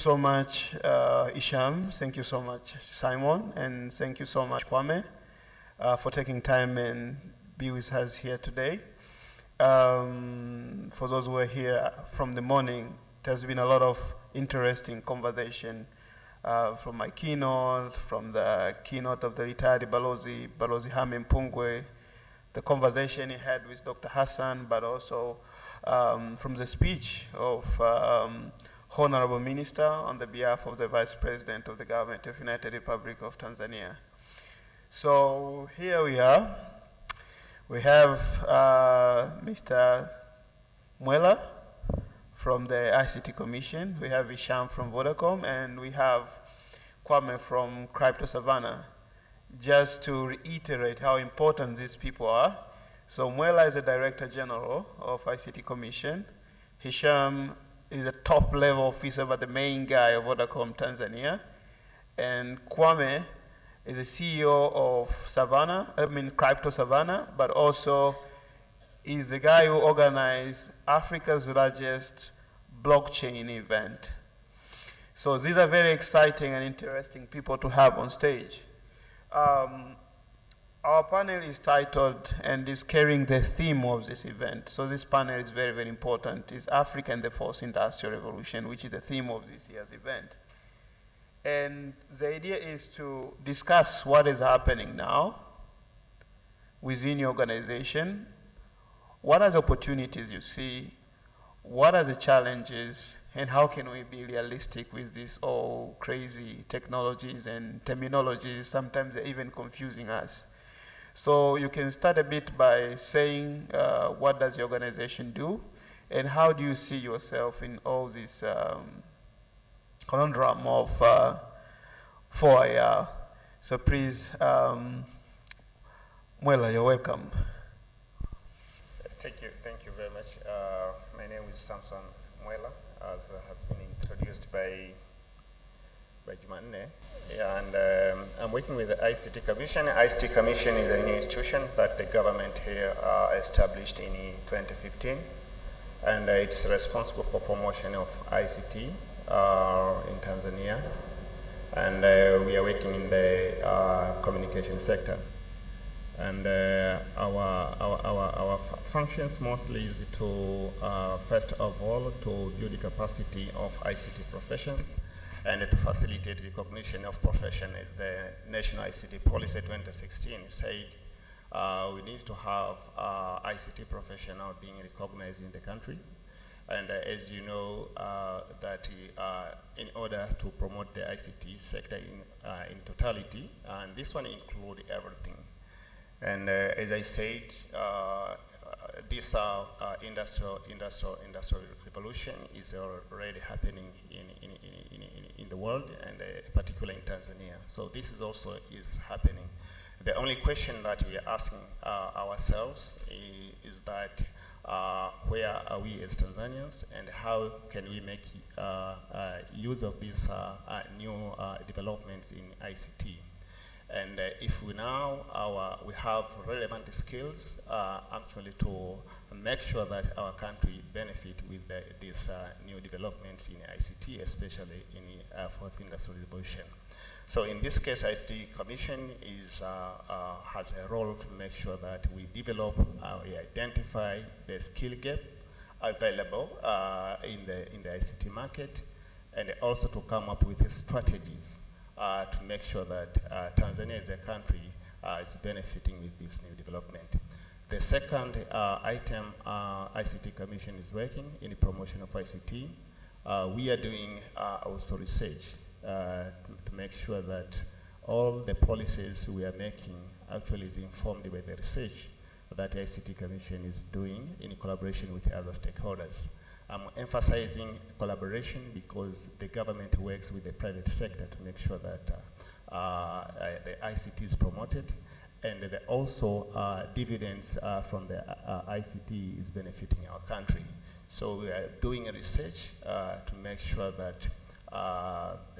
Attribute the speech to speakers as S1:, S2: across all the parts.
S1: so much, Hisham. Thank you so much, Simon. And thank you so much, Kwame, for taking time and be with us here today. For those who are here from the morning, there's been a lot of interesting conversation from my keynote, from the keynote of the retired Balozi Hame Mpungwe, the conversation he had with Dr. Hassan, but also from the speech of Honorable Minister on the behalf of the Vice President of the Government of United Republic of Tanzania. So here we are. We have Mr. Mwela from the ICT Commission. We have Hisham from Vodacom, and we have Kwame from CryptoSavannah. Just to reiterate how important these people are. So Mwela is the Director General of ICT Commission. Hisham is a top level officer, but the main guy of Vodacom Tanzania. And Kwame is the CEO of CryptoSavannah, but also is the guy who organized Africa's largest blockchain event. So these are very exciting and interesting people to have on stage. Our panel is titled and is carrying the theme of this event. So this panel is very, very important. It's Africa and the Fourth Industrial Revolution, which is the theme of this year's event. And the idea is to discuss what is happening now within your organization. What are the opportunities you see? What are the challenges? And how can we be realistic with these all crazy technologies and terminologies? Sometimes they're even confusing us. So you can start a bit by saying what does your organization do? And how do you see yourself in all this conundrum of 4IR. So please, Mwela, you're welcome.
S2: Thank you very much. My name is Samson Mwela, as has been introduced by Jumanne. Yeah, and I'm working with the ICT Commission. ICT Commission is a new institution that the government here established in 2015, and it's responsible for promotion of ICT in Tanzania, and we are working in the communication sector. And our functions mostly is to, first of all, to build the capacity of ICT profession and to facilitate recognition of profession. As the National ICT Policy 2016 said, we need to have ICT professional being recognized in the country. And as you know, that in order to promote the ICT sector in totality, and this one includes everything. And as I said, this industrial revolution is already happening in the world, and particularly in Tanzania. So this is also happening. The only question that we are asking ourselves is that where are we as Tanzanians, and how can we make use of these new developments in ICT? And if we now we have relevant skills actually to make sure that our country benefit with these new developments in ICT, especially in the fourth industrial revolution. So in this case, ICT Commission has a role to make sure that we develop, we identify the skill gap available in the ICT market, and also to come up with strategies to make sure that Tanzania as a country is benefiting with this new development. The second item ICT Commission is working in the promotion of ICT. We are doing also research to make sure that all the policies we are making actually is informed by the research that the ICT Commission is doing in collaboration with other stakeholders. I'm emphasizing collaboration because the government works with the private sector to make sure that the ICT is promoted, and also dividends from the ICT is benefiting our country. So we are doing a research to make sure that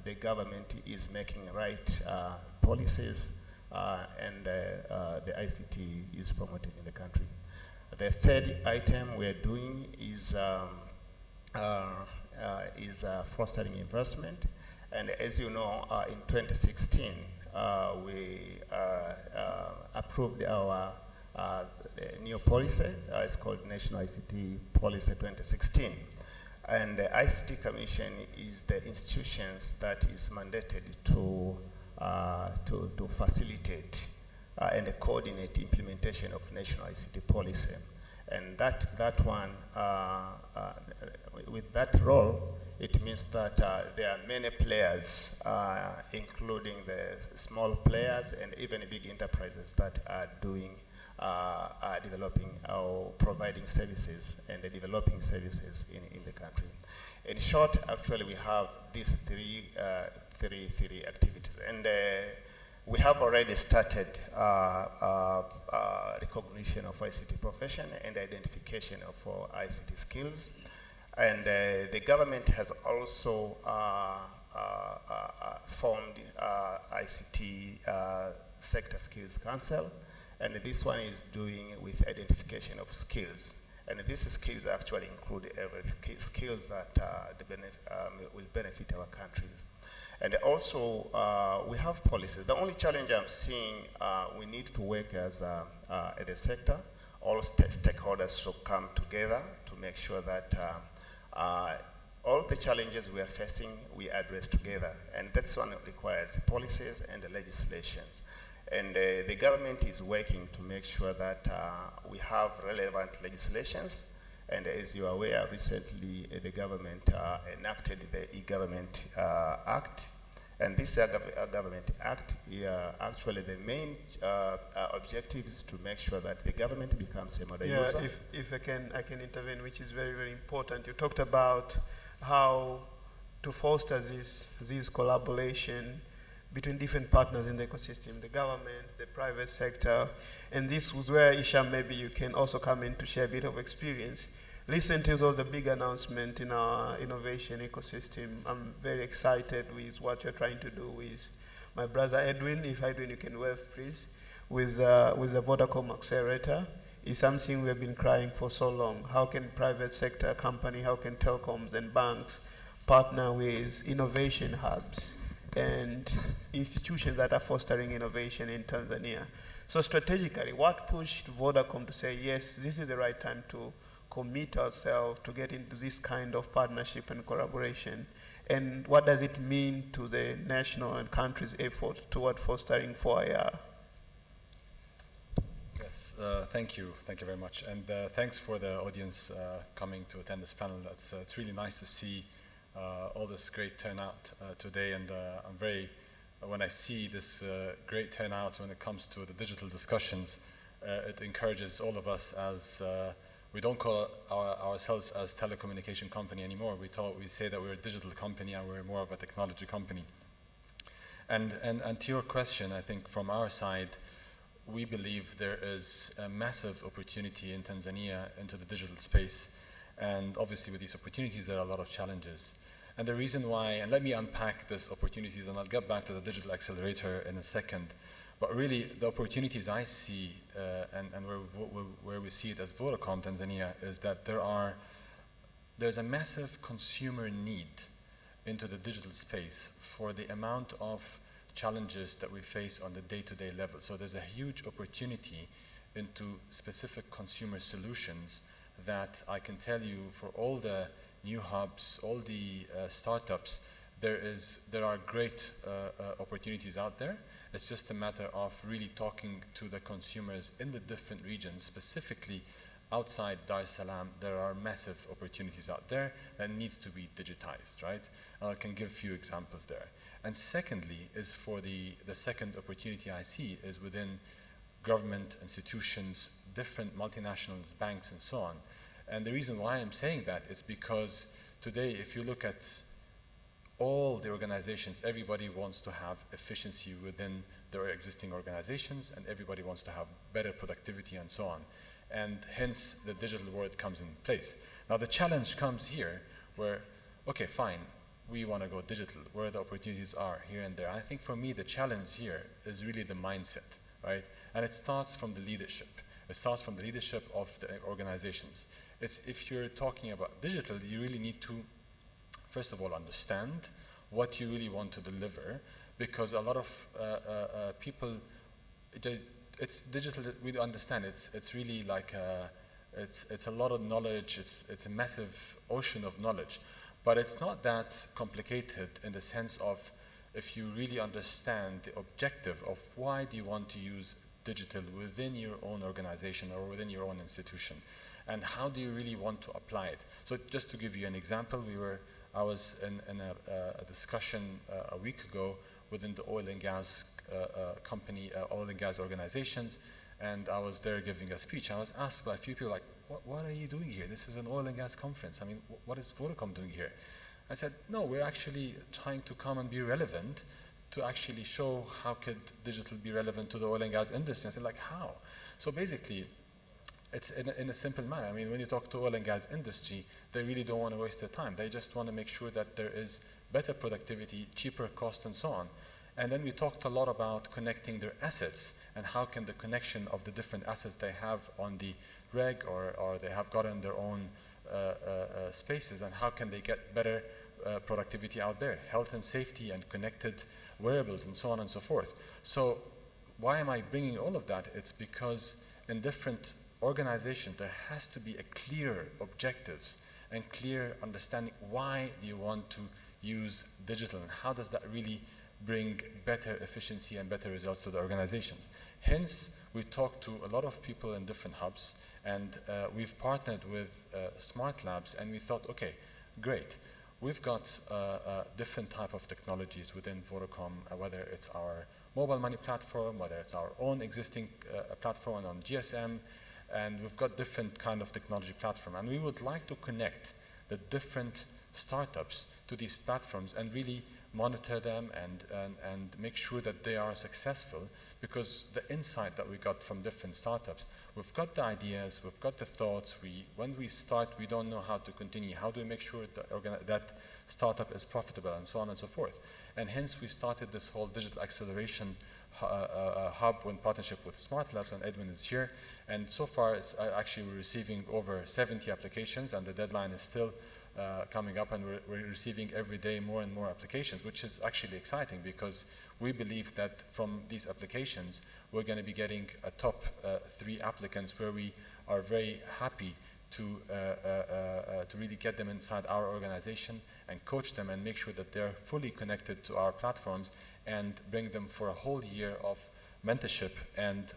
S2: the government is making right policies and the ICT is promoted in the country. The third item we're doing is is fostering investment. And as you know, in 2016, we approved our new policy. It's called National ICT Policy 2016. And the ICT Commission is the institutions that is mandated to facilitate and coordinate implementation of national ICT policy. And that one, with that role, it means that there are many players, including the small players and even big enterprises that are doing, developing or providing services and developing services in the country. In short, actually, we have these three activities. And we have already started recognition of ICT profession and identification of ICT skills. And the government has also formed ICT Sector Skills Council. And this one is doing with identification of skills. And these skills actually include skills that will benefit our countries. And also, we have policies. The only challenge I'm seeing, we need to work as a sector. All stakeholders should come together to make sure that all the challenges we are facing, we address together. And that's one that requires policies and the legislations. And the government is working to make sure that we have relevant legislations. And as you are aware, recently the government enacted the E-Government Act. And this Government Act, actually the main objective is to make sure that the government becomes a model user.
S1: If I can intervene, which is very, very important. You talked about how to foster this collaboration between different partners in the ecosystem, the government, the private sector, and this was where, Hisham, maybe you can also come in to share a bit of experience. Recently, there was a big announcement in our innovation ecosystem. I'm very excited with what you're trying to do with my brother Edwin. If Edwin, you can wave, please. With the Vodacom accelerator. It's something we've been crying for so long. How can private sector company, how can telecoms and banks partner with innovation hubs and institutions that are fostering innovation in Tanzania? So strategically, what pushed Vodacom to say, yes, this is the right time to commit ourselves to get into this kind of partnership and collaboration? And what does it mean to the national and country's effort toward fostering 4IR?
S3: Yes, thank you very much. And thanks for the audience coming to attend this panel. It's really nice to see all this great turnout today. And I'm very, when I see this great turnout when it comes to the digital discussions, it encourages all of us as we don't call ourselves as telecommunication company anymore. We say that we're a digital company and we're more of a technology company. And to your question, I think from our side, we believe there is a massive opportunity in Tanzania into the digital space. And obviously with these opportunities, there are a lot of challenges. And the reason why, and let me unpack these opportunities, and I'll get back to the digital accelerator in a second. But really, the opportunities I see, and where we see it as Vodacom Tanzania, is that there's a massive consumer need into the digital space for the amount of challenges that we face on the day-to-day level. So there's a huge opportunity into specific consumer solutions that I can tell you for all the new hubs, all the startups, there are great opportunities out there. It's just a matter of really talking to the consumers in the different regions, specifically outside Dar es Salaam. There are massive opportunities out there that needs to be digitized, right? I can give a few examples there. And secondly, is for the second opportunity I see is within government institutions, different multinationals, banks, and so on. And the reason why I'm saying that is because today, if you look at all the organizations, everybody wants to have efficiency within their existing organizations, and everybody wants to have better productivity and so on. And hence, the digital world comes in place. Now, the challenge comes here where, okay, fine, we want to go digital, where the opportunities are here and there. I think for me, the challenge here is really the mindset, right? And it starts from the leadership. It starts from the leadership of the organizations. If you're talking about digital, you really need to first of all, understand what you really want to deliver, because a lot of people, it's digital, we understand, it's really like, it's a lot of knowledge, it's a massive ocean of knowledge, but it's not that complicated in the sense of, if you really understand the objective of why do you want to use digital within your own organization or within your own institution, and how do you really want to apply it. So just to give you an example, I was in a discussion a week ago within the oil and gas company, oil and gas organizations, and I was there giving a speech. I was asked by a few people, like, what are you doing here? This is an oil and gas conference. I mean, what is Vodacom doing here? I said, no, we're actually trying to come and be relevant to actually show how could digital be relevant to the oil and gas industry. I said, like, how? So basically, it's in a simple manner. I mean, when you talk to oil and gas industry, they really don't want to waste their time. They just want to make sure that there is better productivity, cheaper cost, and so on. And then we talked a lot about connecting their assets and how can the connection of the different assets they have on the reg or they have gotten their own spaces, and how can they get better productivity out there, health and safety and connected wearables and so on and so forth. So why am I bringing all of that? It's because in different organizations there has to be a clear objectives and clear understanding why do you want to use digital and how does that really bring better efficiency and better results to the organizations. Hence, we talked to a lot of people in different hubs, and we've partnered with Smart Labs, and we thought, okay, great. We've got different type of technologies within Vodacom, whether it's our mobile money platform, whether it's our own existing platform on GSM, and we've got different kind of technology platform. And we would like to connect the different startups to these platforms and really monitor them and make sure that they are successful, because the insight that we got from different startups, we've got the ideas, we've got the thoughts, when we start, we don't know how to continue. How do we make sure that startup is profitable and so on and so forth? And hence we started this whole digital acceleration hub in partnership with Smart Labs, and Edwin is here. And so far, it's actually we're receiving over 70 applications, and the deadline is still coming up, and we're receiving every day more and more applications, which is actually exciting because we believe that from these applications, we're going to be getting a top 3 applicants where we are very happy to really get them inside our organization and coach them and make sure that they're fully connected to our platforms and bring them for a whole year of mentorship and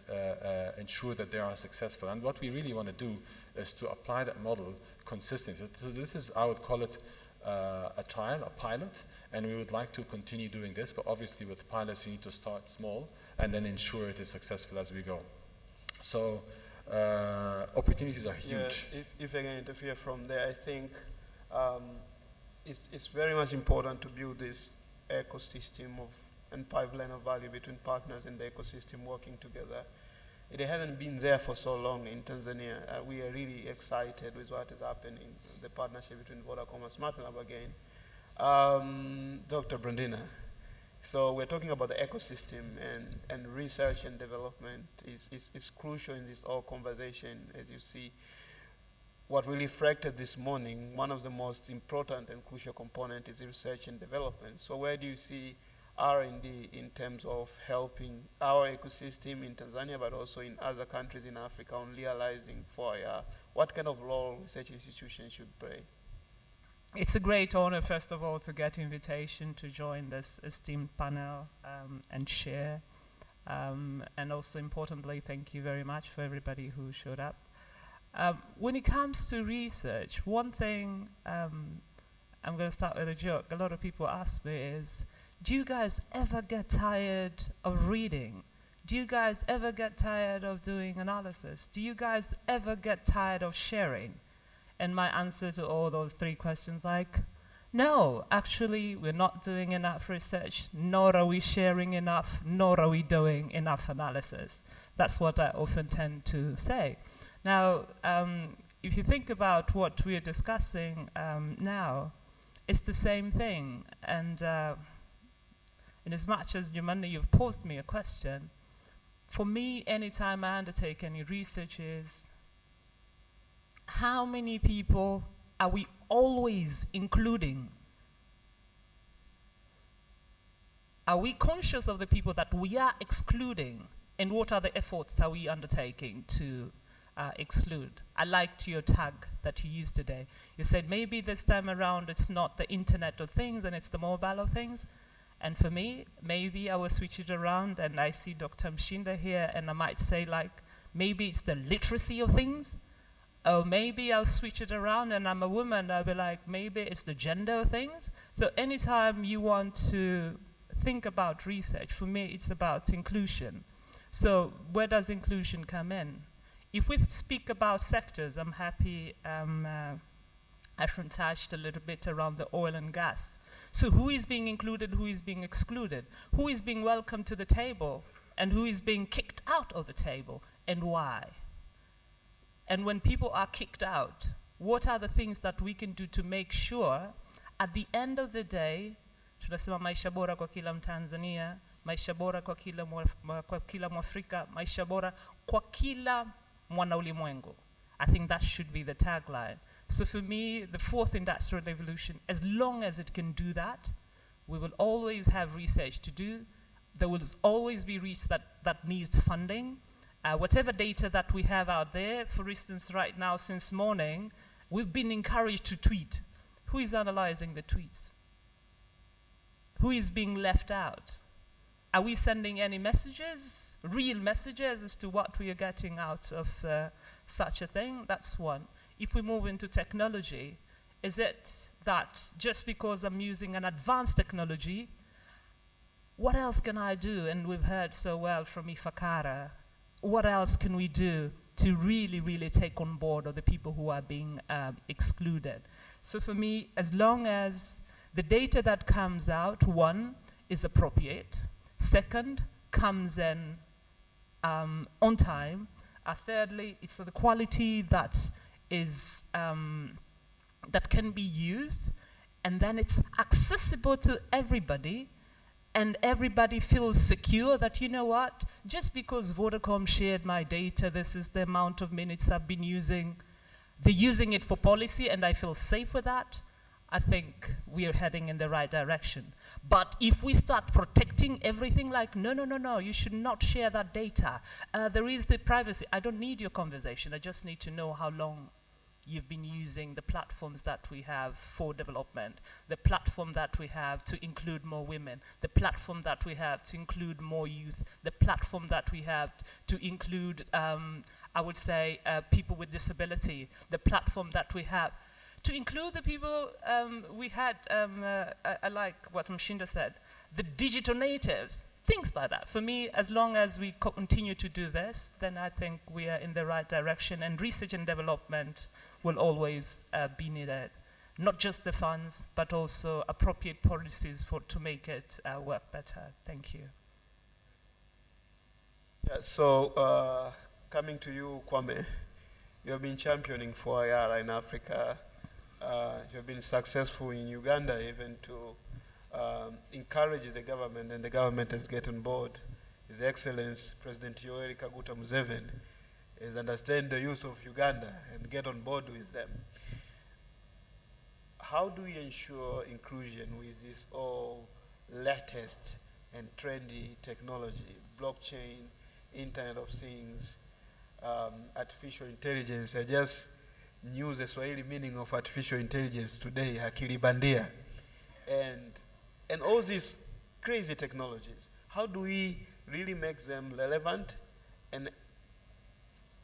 S3: ensure that they are successful. And what we really want to do is to apply that model consistently. So this is, I would call it a trial, a pilot, and we would like to continue doing this, but obviously with pilots you need to start small and then ensure it is successful as we go. So opportunities are huge.
S1: Yeah, if I can interfere from there, I think it's very much important to build this ecosystem and pipeline of value between partners in the ecosystem working together. It hasn't been there for so long in Tanzania. We are really excited with what is happening, the partnership between Vodacom and Smart Lab again. Dr. Blandina, so we're talking about the ecosystem, and research and development is crucial in this whole conversation. As you see, what we reflected this morning, one of the most important and crucial components is research and development. So where do you see R&D in terms of helping our ecosystem in Tanzania, but also in other countries in Africa, on realizing what kind of role research institutions should play?
S4: It's a great honor, first of all, to get invitation to join this esteemed panel and share. And also importantly, thank you very much for everybody who showed up. When it comes to research, one thing, I'm going to start with a joke. A lot of people ask me is, do you guys ever get tired of reading? Do you guys ever get tired of doing analysis? Do you guys ever get tired of sharing? And my answer to all those 3 questions, like, no, actually, we're not doing enough research, nor are we sharing enough, nor are we doing enough analysis. That's what I often tend to say. Now, if you think about what we are discussing now, it's the same thing. And in as much as Jumanne, you've posed me a question, for me, anytime I undertake any research is, how many people are we always including Are we conscious of the people that we are excluding? And what are the efforts are we undertaking to exclude? I liked your tag that you used today. You said maybe this time around it's not the Internet of Things and it's the mobile of things. And for me, maybe I will switch it around, and I see Dr. Mshinda here, and I might say like, maybe it's the literacy of things. Or maybe I'll switch it around, and I'm a woman, I'll be like, maybe it's the gender of things. So anytime you want to think about research, for me it's about inclusion. So where does inclusion come in? If we speak about sectors, I'm happy Ashram touched a little bit around the oil and gas. So who is being included, who is being excluded? Who is being welcomed to the table, and who is being kicked out of the table, and why? And when people are kicked out, what are the things that we can do to make sure at the end of the day, tunasema maisha bora kwa kila Mtanzania, maisha bora kwa kila Mwafrika, maisha bora kwa kila mwana ulimwengu. I think that should be the tagline. So for me, the fourth industrial revolution, as long as it can do that, we will always have research to do. There will always be research that needs funding. Whatever data that we have out there, for instance, right now, since morning, we've been encouraged to tweet. Who is analyzing the tweets? Who is being left out? Are we sending any messages, real messages as to what we are getting out of such a thing? That's one. If we move into technology, is it that just because I'm using an advanced technology, what else can I do? And we've heard so well from Ifakara, what else can we do to really, really take on board of the people who are being excluded? So for me, as long as the data that comes out, one, is appropriate, second, comes in on time, thirdly, it's the quality that is that can be used, and then it's accessible to everybody, and everybody feels secure that, you know what, just because Vodacom shared my data, this is the amount of minutes I've been using, they're using it for policy and I feel safe with that, I think we are heading in the right direction. But if we start protecting everything like, no, you should not share that data. There is the privacy. I don't need your conversation. I just need to know how long you've been using the platforms that we have for development, the platform that we have to include more women, the platform that we have to include more youth, the platform that we have to include, I would say, people with disability, the platform that we have to include the people we had, I like what Mshinda said, the digital natives, things like that. For me, as long as we continue to do this, then I think we are in the right direction, and research and development will always be needed. Not just the funds, but also appropriate policies to make it work better. Thank you.
S1: Yeah, so coming to you, Kwame, you have been championing for IR in Africa. You have been successful in Uganda even to encourage the government, and the government has get on board. His Excellency President Yoweri Kaguta Museveni is understand the youth of Uganda and get on board with them. How do we ensure inclusion with this all latest and trendy technology, blockchain, Internet of Things, artificial intelligence? I just knew the Swahili meaning of artificial intelligence today, akili bandia, and all these crazy technologies. How do we really make them relevant and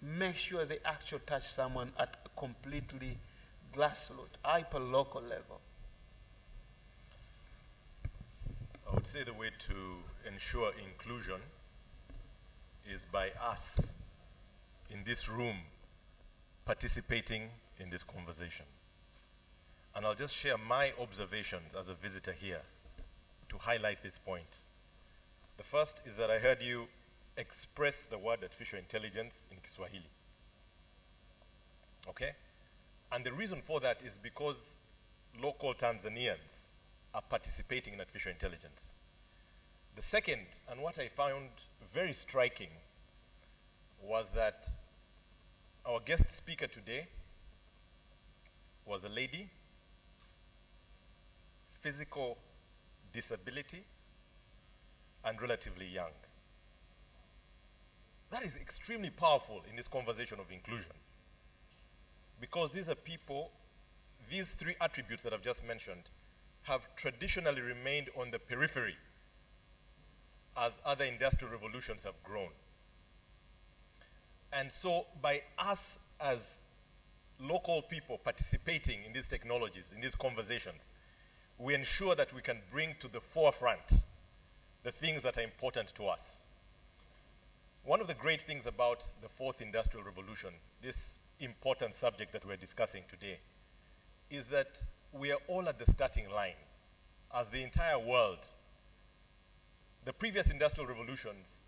S1: make sure they actually touch someone at a completely grassroots, hyper-local level?
S5: I would say the way to ensure inclusion is by us in this room participating in this conversation. And I'll just share my observations as a visitor here to highlight this point. The first is that I heard you express the word artificial intelligence in Kiswahili. Okay? And the reason for that is because local Tanzanians are participating in artificial intelligence. The second, and what I found very striking, was that our guest speaker today was a lady, physical disability, and relatively young. That is extremely powerful in this conversation of inclusion, because these are people, these three attributes that I've just mentioned have traditionally remained on the periphery as other industrial revolutions have grown. And so by us as local people participating in these technologies, in these conversations, we ensure that we can bring to the forefront the things that are important to us. One of the great things about the fourth industrial revolution, this important subject that we're discussing today, is that we are all at the starting line as the entire world. The previous industrial revolutions,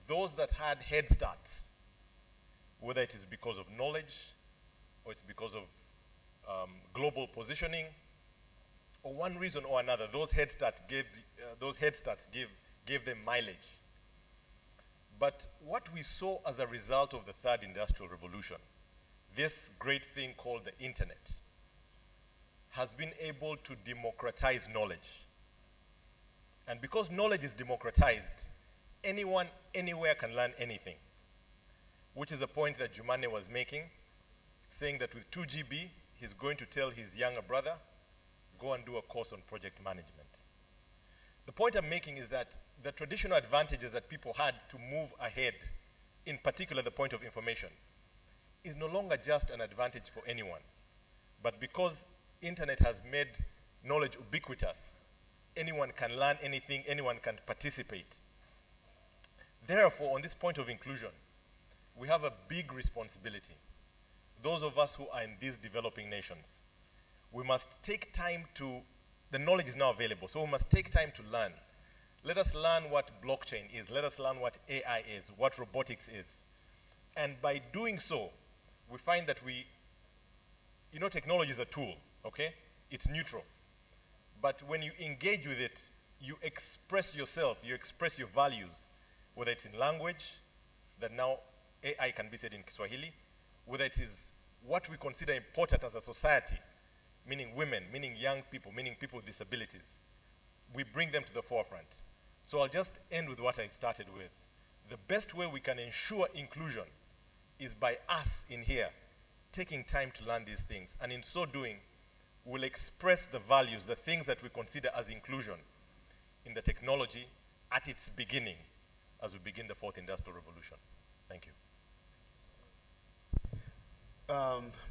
S5: those that had head starts, whether it is because of knowledge or it's because of global positioning, or one reason or another, those head starts gave them mileage. But what we saw as a result of the third industrial revolution, this great thing called the internet, has been able to democratize knowledge. And because knowledge is democratized, anyone, anywhere can learn anything, which is the point that Jumanne was making, saying that with 2 GB, he's going to tell his younger brother, go and do a course on project management. The point I'm making is that the traditional advantages that people had to move ahead, in particular the point of information, is no longer just an advantage for anyone. But because internet has made knowledge ubiquitous, anyone can learn anything, anyone can participate. Therefore, on this point of inclusion, we have a big responsibility. Those of us who are in these developing nations, we must take time to, the knowledge is now available, so we must take time to learn. Let us learn what blockchain is. Let us learn what AI is, what robotics is. And by doing so, we find that technology is a tool, okay? It's neutral. But when you engage with it, you express yourself, you express your values, whether it's in language, that now AI can be said in Kiswahili, whether it is what we consider important as a society, meaning women, meaning young people, meaning people with disabilities. We bring them to the forefront. So I'll just end with what I started with. The best way we can ensure inclusion is by us in here taking time to learn these things. And in so doing, we'll express the values, the things that we consider as inclusion in the technology at its beginning as we begin the fourth industrial revolution. Thank you.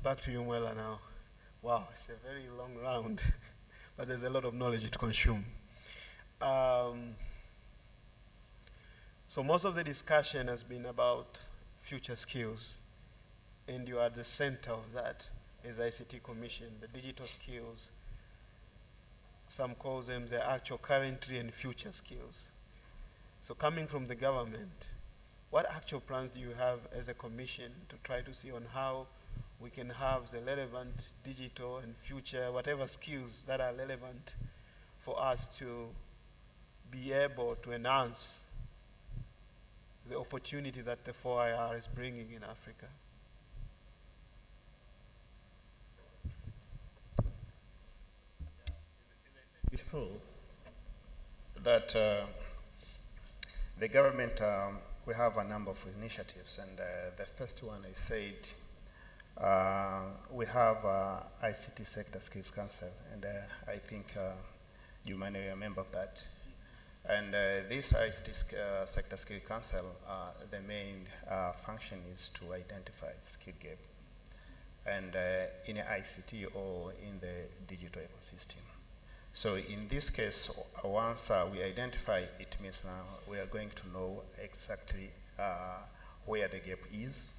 S1: Back to you, Mwela, now. Wow, it's a very long round, but there's a lot of knowledge to consume. So most of the discussion has been about future skills, and you are at the center of that as ICT Commission, the digital skills. Some call them the actual currently and future skills. So coming from the government, what actual plans do you have as a commission to try to see on how we can have the relevant digital and future, whatever skills that are relevant for us to be able to enhance the opportunity that the 4IR is bringing in Africa?
S2: Before that, the government, we have a number of initiatives, and the first one I said, we have ICT Sector Skills Council, and I think you might be a member of that. And this ICT Sector Skill Council, the main function is to identify skill gap, and in ICT or in the digital ecosystem. So in this case, once we identify, it means now we are going to know exactly where the gap is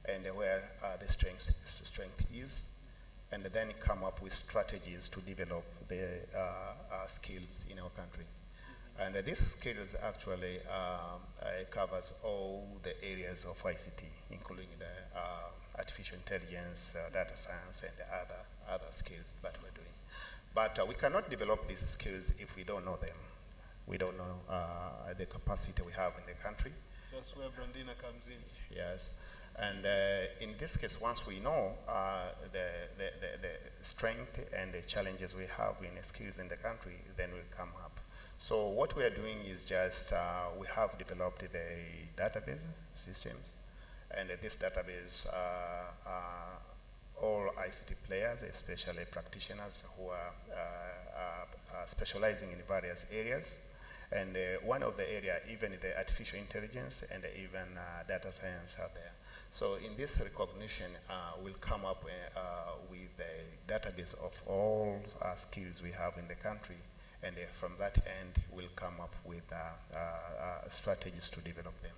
S2: and where the strength is, and then come up with strategies to develop the skills in our country. And these skills actually covers all the areas of ICT, including the artificial intelligence, data science, and the other skills that we're doing. But we cannot develop these skills if we don't know them. We don't know the capacity we have in the country.
S1: That's where Blandina comes in.
S2: Yes. And in this case, once we know the strength and the challenges we have in the skills in the country, then we'll come up.
S6: So what we are doing is just, we have developed the database systems, and this database, all ICT players, especially practitioners who are specializing in various areas. And one of the area, even the artificial intelligence and even data science are there. So in this recognition, we'll come up with a database of all skills we have in the country. And from that end, we'll come up with strategies to develop them.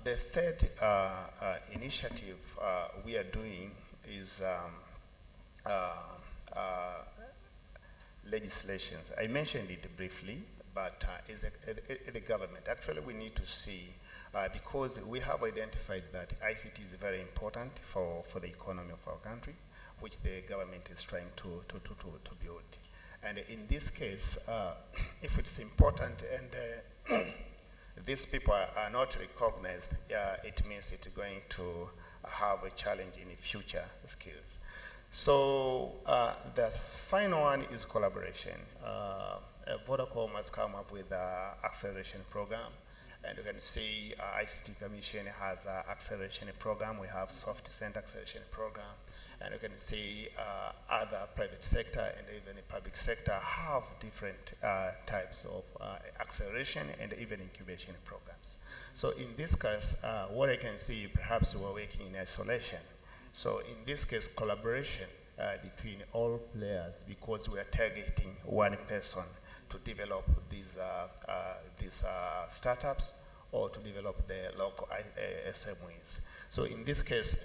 S6: The third initiative we are doing is legislations. I mentioned it briefly, but as the government, actually we need to see, because we have identified that ICT is very important for the economy of our country, which the government is trying to build. And in this case, if it's important and these people are not recognized, it means it's going to have a challenge in the future skills. So the final one is collaboration. Vodacom has come up with an acceleration program, and you can see ICT Commission has an acceleration program. We have Soft Center acceleration program, and you can see other private sector and even the public sector have different types of acceleration and even incubation programs. So in this case, what I can see, perhaps we're working in isolation. So in this case, collaboration between all players, because we are targeting one person to develop these startups or to develop the local SMEs. So in this case,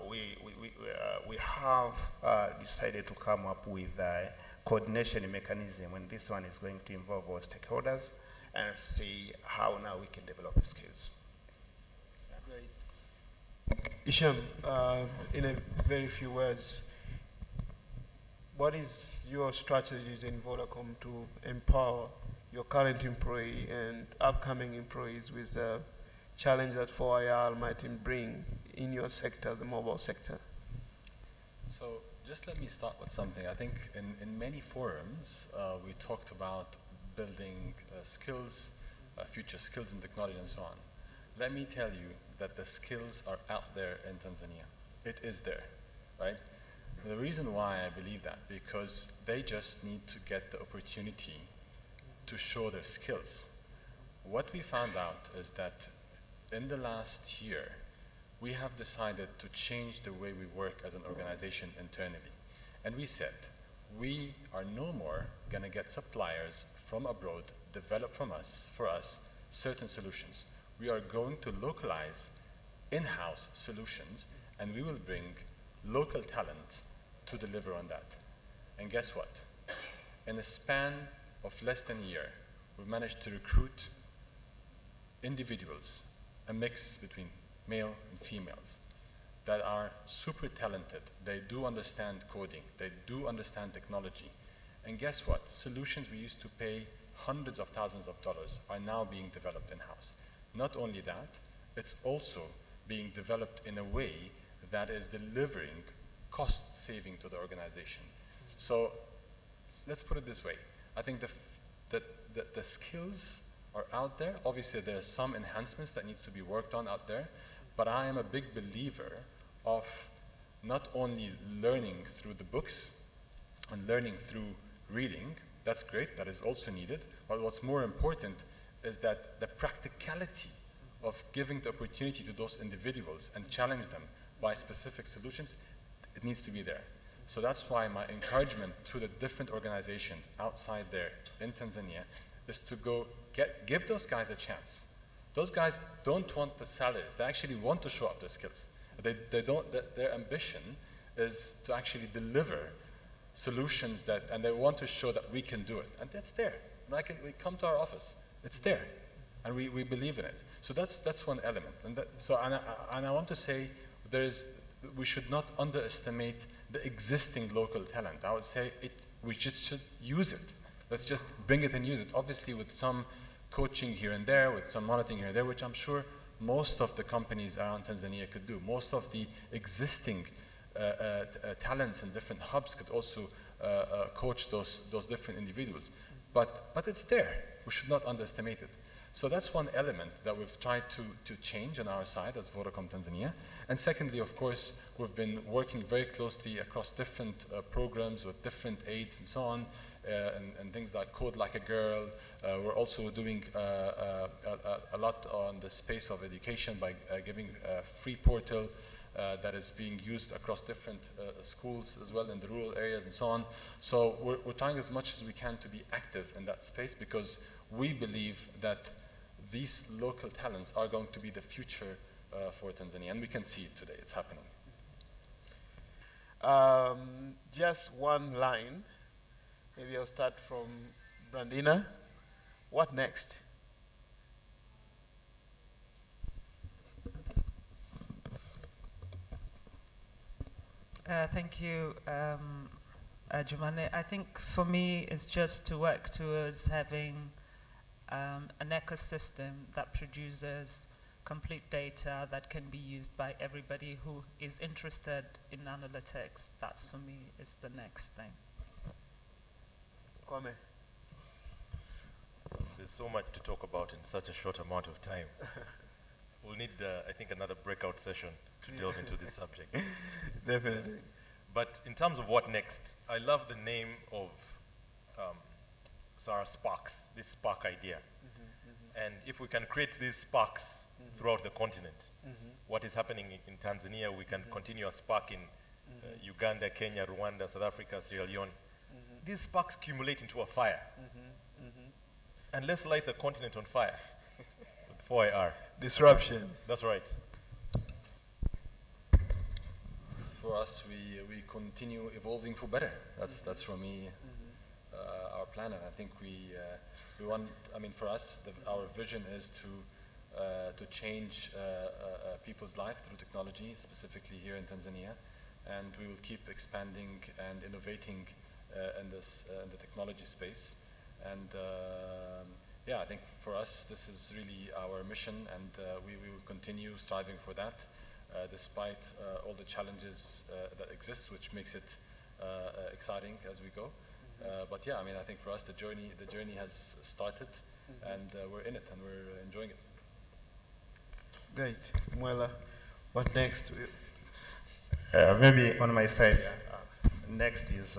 S6: we have decided to come up with a coordination mechanism, and this one is going to involve all stakeholders and see how now we can develop skills.
S1: Hisham, in a very few words, what is your strategies in Vodacom to empower your current employee and upcoming employees with the challenge that 4IR might bring in your sector, the mobile sector?
S3: So just let me start with something. I think in many forums, we talked about building skills, future skills and technology and so on. Let me tell you that the skills are out there in Tanzania. It is there, right? The reason why I believe that, because they just need to get the opportunity to show their skills. What we found out is that in the last year, we have decided to change the way we work as an organization internally. And we said, we are no more gonna get suppliers from abroad, develop for us, certain solutions. We are going to localize in-house solutions, and we will bring local talent to deliver on that. And guess what? In a span of less than a year, we've managed to recruit individuals, a mix between male and females, that are super talented. They do understand coding. They do understand technology. And guess what? Solutions we used to pay hundreds of thousands of dollars are now being developed in-house. Not only that, it's also being developed in a way that is delivering cost saving to the organization. So let's put it this way. I think the skills are out there. Obviously, there are some enhancements that need to be worked on out there, but I am a big believer of not only learning through the books and learning through reading. That's great, that is also needed, but what's more important is that the practicality of giving the opportunity to those individuals and challenge them by specific solutions, it needs to be there. So that's why my encouragement to the different organizations outside there in Tanzania is to go give those guys a chance. Those guys don't want the salaries, they actually want to show up their skills. Their ambition is to actually deliver solutions and they want to show that we can do it. And that's there. We come to our office, it's there. And we believe in it. So that's one element. And I want to say we should not underestimate the existing local talent. I would say we just should use it. Let's just bring it and use it. Obviously with some coaching here and there, with some monitoring here and there, which I'm sure most of the companies around Tanzania could do. Most of the existing talents in different hubs could also coach those different individuals. but it's there. We should not underestimate it. So that's one element that we've tried to change on our side as Vodacom Tanzania. And secondly, of course, we've been working very closely across different programs with different aids and so on, and things like Code Like a Girl. We're also doing a lot on the space of education by giving a free portal that is being used across different schools as well in the rural areas and so on. So we're trying as much as we can to be active in that space, because we believe that these local talents are going to be the future for Tanzania, and we can see it today. It's happening.
S1: Just one line. Maybe I'll start from Blandina. What next?
S4: Thank you, Jumanne. I think for me, it's just to work towards having an ecosystem that produces complete data that can be used by everybody who is interested in analytics. That's, for me, is the next thing.
S1: Kwame.
S5: There's so much to talk about in such a short amount of time. We'll need, I think, another breakout session to delve into this subject.
S1: Definitely.
S5: But in terms of what next, I love the name of Sahara Sparks, this spark idea. And if we can create these sparks throughout the continent, what is happening in Tanzania, we can continue a spark in Uganda, Kenya, Rwanda, South Africa, Sierra Leone. These sparks accumulate into a fire. And let's light the continent on fire. With 4IR.
S1: Disruption.
S5: That's right.
S3: For us, we continue evolving for better. That's for me our plan, and I think we want. I mean, for us, our vision is to change people's life through technology, specifically here in Tanzania, and we will keep expanding and innovating in the technology space. And yeah, I think for us, this is really our mission, and we will continue striving for that. Despite all the challenges that exist, which makes it exciting as we go. But yeah, I mean, I think for us, the journey has started, and we're in it, and we're enjoying it.
S1: Great. Mwela, what next?
S6: Maybe on my side, next is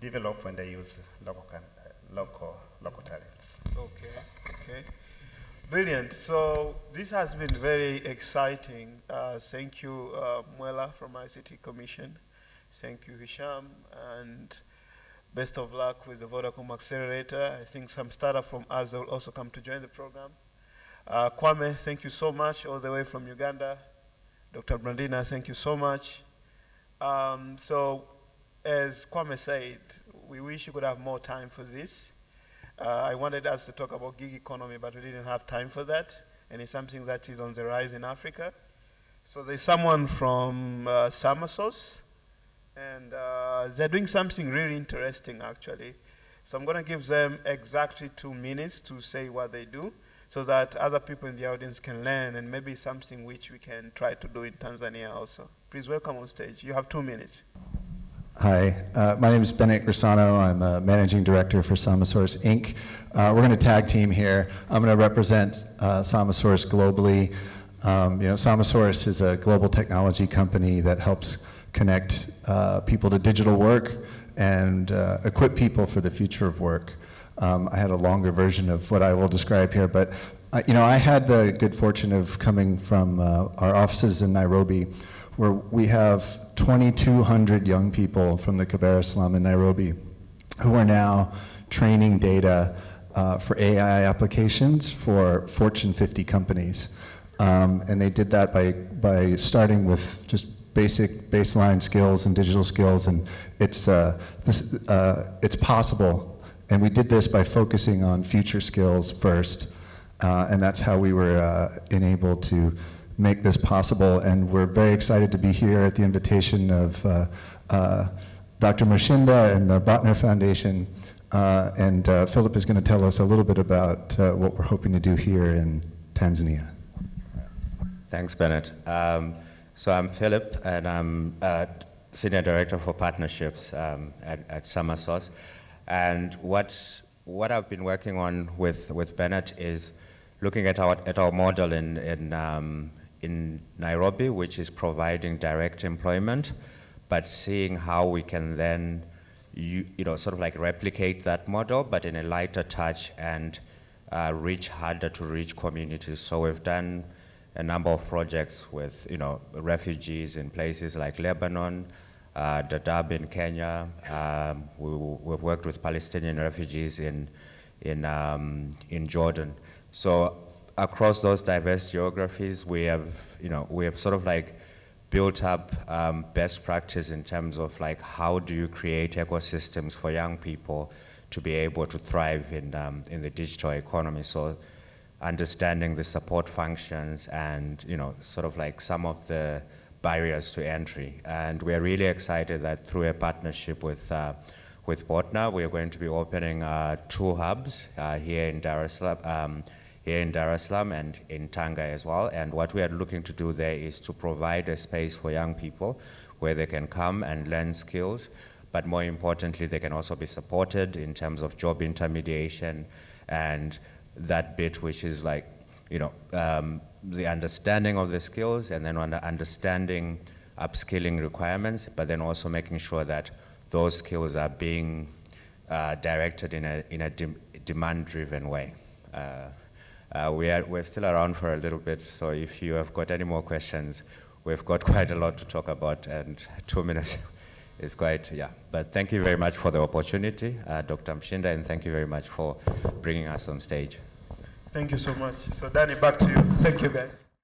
S6: develop when they use local talents.
S1: Okay. Brilliant. So this has been very exciting. Thank you, Mwela from ICT Commission. Thank you, Hisham, and best of luck with the Vodacom Accelerator. I think some startup from us will also come to join the program. Kwame, thank you so much, all the way from Uganda. Dr. Blandina, thank you so much. So, as Kwame said, we wish you could have more time for this. I wanted us to talk about gig economy, but we didn't have time for that, and it's something that is on the rise in Africa. So there's someone from Samasos, and they're doing something really interesting, actually. So I'm going to give them exactly 2 minutes to say what they do, so that other people in the audience can learn, and maybe something which we can try to do in Tanzania also. Please welcome on stage. You have 2 minutes.
S7: Hi, my name is Bennett Grisano. I'm a managing director for Samasource Inc. We're going to tag team here. I'm going to represent Samasource globally. Samasource is a global technology company that helps connect people to digital work and equip people for the future of work. I had a longer version of what I will describe here, but I had the good fortune of coming from our offices in Nairobi, where we have 2,200 young people from the Kibera slum in Nairobi who are now training data for AI applications for Fortune 50 companies. And they did that by starting with just basic baseline skills and digital skills, and it's possible. And we did this by focusing on future skills first, and that's how we were enabled to make this possible. And we're very excited to be here at the invitation of Dr. Mushinda and the Botner Foundation. And Philip is going to tell us a little bit about what we're hoping to do here in Tanzania.
S8: Thanks, Bennett. So I'm Philip, and I'm Senior Director for Partnerships at Samasource. And what I've been working on with Bennett is looking at our model in Nairobi, which is providing direct employment, but seeing how we can then sort of like replicate that model, but in a lighter touch and reach harder to reach communities. So we've done a number of projects with refugees in places like Lebanon, Dadaab in Kenya. We've worked with Palestinian refugees in Jordan. So across those diverse geographies, we have sort of like built up best practice in terms of like how do you create ecosystems for young people to be able to thrive in the digital economy. So understanding the support functions and sort of like some of the barriers to entry. And we're really excited that through a partnership with Botna, we're going to be opening 2 hubs here in Dar es Salaam and in Tanga as well. And what we are looking to do there is to provide a space for young people where they can come and learn skills, but more importantly, they can also be supported in terms of job intermediation and that bit which is like, the understanding of the skills and then understanding upskilling requirements, but then also making sure that those skills are being directed in a demand-driven way. We're still around for a little bit, so if you have got any more questions, we've got quite a lot to talk about, and 2 minutes is quite, yeah. But thank you very much for the opportunity, Dr. Mshinda, and thank you very much for bringing us on stage.
S1: Thank you so much. So Danny, back to you. Thank you, guys.